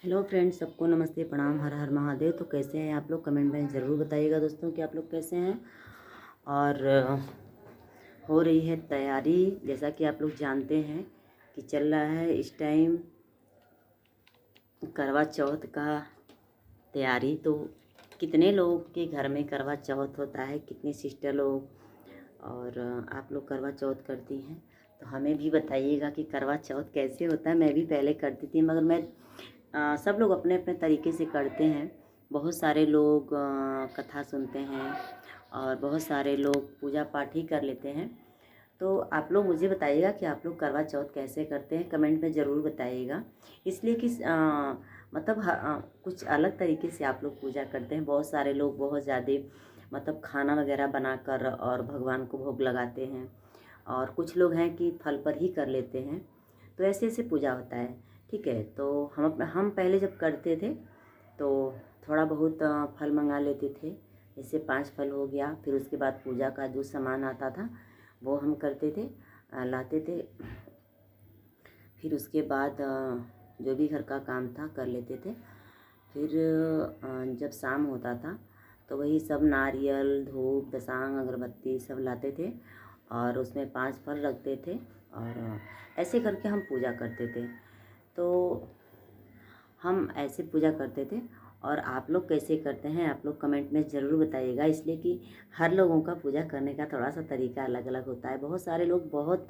Hello friends, सबको नमस्ते, प्रणाम, हर हर महादेव। तो कैसे हैं आप लोग? कमेंट में ज़रूर बताइएगा दोस्तों कि आप लोग कैसे हैं। और हो रही है तैयारी, जैसा कि आप लोग जानते हैं कि चल रहा है इस टाइम करवा चौथ का तैयारी। तो कितने लोग के घर में करवा चौथ होता है, कितनी सिस्टर लोग और आप लोग करवा चौथ करती हैं, तो हमें भी बताइएगा कि करवा चौथ कैसे होता है। मैं भी पहले करती थी, मगर मैं सब लोग अपने अपने तरीके से करते हैं। बहुत सारे लोग कथा सुनते हैं और बहुत सारे लोग पूजा पाठ ही कर लेते हैं। तो आप लोग मुझे बताइएगा कि आप लोग करवा चौथ कैसे करते हैं, कमेंट में ज़रूर बताइएगा। इसलिए कि मतलब कुछ अलग तरीके से आप लोग पूजा करते हैं। बहुत सारे लोग बहुत ज़्यादा मतलब खाना वगैरह बनाकर और भगवान को भोग लगाते हैं, और कुछ लोग हैं कि फल पर ही कर लेते हैं। तो ऐसे ऐसे पूजा होता है, ठीक है। तो हम पहले जब करते थे तो थोड़ा बहुत फल मंगा लेते थे, जैसे 5 फल हो गया। फिर उसके बाद पूजा का जो सामान आता था वो हम करते थे, लाते थे। फिर उसके बाद जो भी घर का काम था कर लेते थे। फिर जब शाम होता था तो वही सब नारियल, धूप, दशांग, अगरबत्ती सब लाते थे और उसमें 5 फल रखते थे और ऐसे करके हम पूजा करते थे। तो हम ऐसे पूजा करते थे। और आप लोग कैसे करते हैं आप लोग कमेंट में ज़रूर बताइएगा, इसलिए कि हर लोगों का पूजा करने का थोड़ा सा तरीका अलग अलग होता है। बहुत सारे लोग बहुत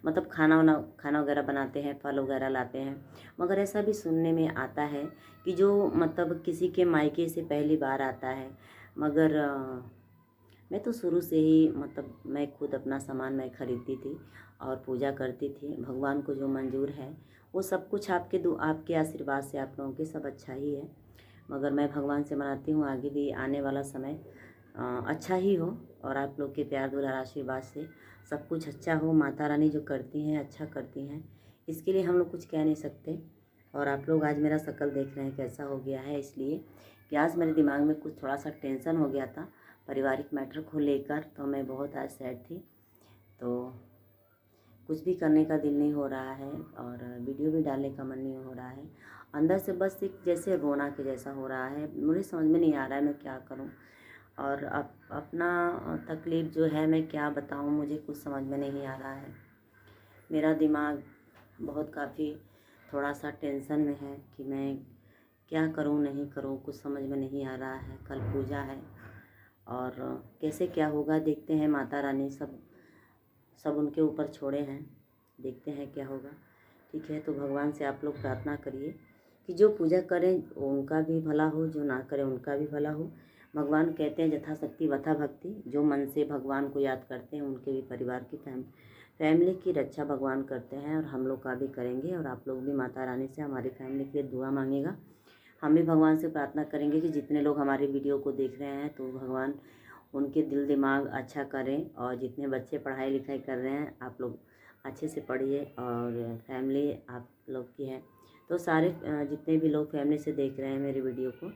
मतलब खाना वगैरह बनाते हैं, फल वगैरह लाते हैं। मगर ऐसा भी सुनने में आता है कि जो मतलब किसी के मायके से पहली बार आता है। मगर मैं तो शुरू से ही मतलब मैं खुद अपना सामान मैं खरीदती थी और पूजा करती थी। भगवान को जो मंजूर है वो सब कुछ आपके आशीर्वाद से आप लोगों के सब अच्छा ही है। मगर मैं भगवान से मनाती हूँ आगे भी आने वाला समय अच्छा ही हो, और आप लोग के प्यार दुलार आशीर्वाद से सब कुछ अच्छा हो। माता रानी जो करती हैं अच्छा करती हैं, इसके लिए हम लोग कुछ कह नहीं सकते। और आप लोग आज मेरा शक्ल देख रहे हैं कैसा हो गया है, इसलिए कि आज मेरे दिमाग में कुछ थोड़ा सा टेंशन हो गया था पारिवारिक मैटर को लेकर। तो मैं बहुत आज सैड थी, तो कुछ भी करने का दिल नहीं हो रहा है और वीडियो भी डालने का मन नहीं हो रहा है। अंदर से बस एक जैसे रोना के जैसा हो रहा है। मुझे समझ में नहीं आ रहा है मैं क्या करूं, और अपना तकलीफ़ जो है मैं क्या बताऊं, मुझे कुछ समझ में नहीं आ रहा है। मेरा दिमाग बहुत काफ़ी थोड़ा सा टेंशन में है कि मैं क्या करूं नहीं करूं, कुछ समझ में नहीं आ रहा है। कल पूजा है और कैसे क्या होगा देखते हैं। माता रानी सब उनके ऊपर छोड़े हैं, देखते हैं क्या होगा, ठीक है। तो भगवान से आप लोग प्रार्थना करिए कि जो पूजा करें उनका भी भला हो, जो ना करें उनका भी भला हो। भगवान कहते हैं यथाशक्ति वथा भक्ति। जो मन से भगवान को याद करते हैं उनके भी परिवार की फैमिली की रक्षा भगवान करते हैं, और हम लोग का भी करेंगे। और आप लोग भी माता रानी से हमारी फैमिली के लिए दुआ मांगेगा। हम भी भगवान से प्रार्थना करेंगे कि जितने लोग हमारे वीडियो को देख रहे हैं तो भगवान उनके दिल दिमाग अच्छा करें। और जितने बच्चे पढ़ाई लिखाई कर रहे हैं आप लोग अच्छे से पढ़िए। और फैमिली आप लोग की है तो सारे जितने भी लोग फैमिली से देख रहे हैं मेरे वीडियो को,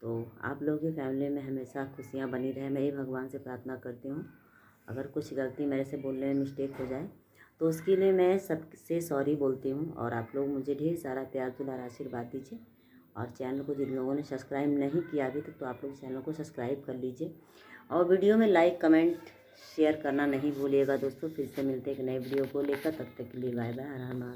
तो आप लोग की फैमिली में हमेशा खुशियाँ बनी रहे, मैं ही भगवान से प्रार्थना करती हूँ। अगर कुछ गलती मेरे से बोलने में मिस्टेक हो जाए तो उसके लिए मैं सबसे सॉरी बोलती हूँ। और आप लोग मुझे ढेर सारा प्यार दुलार आशीर्वाद दीजिए। और चैनल को जिन लोगों ने सब्सक्राइब नहीं किया अभी तक, तो आप लोग चैनल को सब्सक्राइब कर लीजिए। और वीडियो में लाइक कमेंट शेयर करना नहीं भूलिएगा दोस्तों। फिर से मिलते हैं एक नए वीडियो को लेकर, तब तक के लिए बाय बाय, हर हर महादेव।